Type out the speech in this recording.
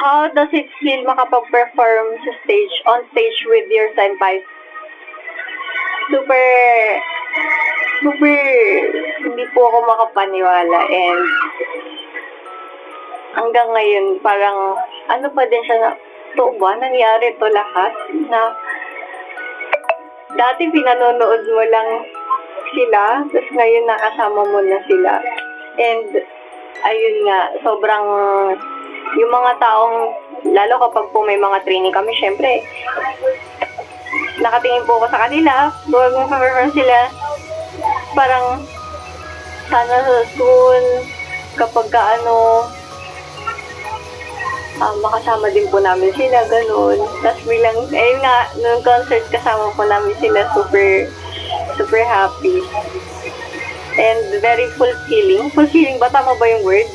How does it feel makapag-perform sa stage, on stage with your senpai? Super, super, hindi po ako makapaniwala and hanggang ngayon parang ano pa din siya na, to ba? Nangyari to lahat? Na dati pinanonood mo lang sila, tapos ngayon nakasama mo na sila. And ayun nga, sobrang yung mga taong, lalo kapag po may mga training kami, syempre, nakatingin po ako sa kanila, huwag mo perform sila, parang sana sa school, kapag ka makasama din po namin sila, ganun. Tapos bilang, ayun nga, nung concert kasama po namin sila, super, super happy. And very fulfilling. Fulfilling ba? Tama ba yung word?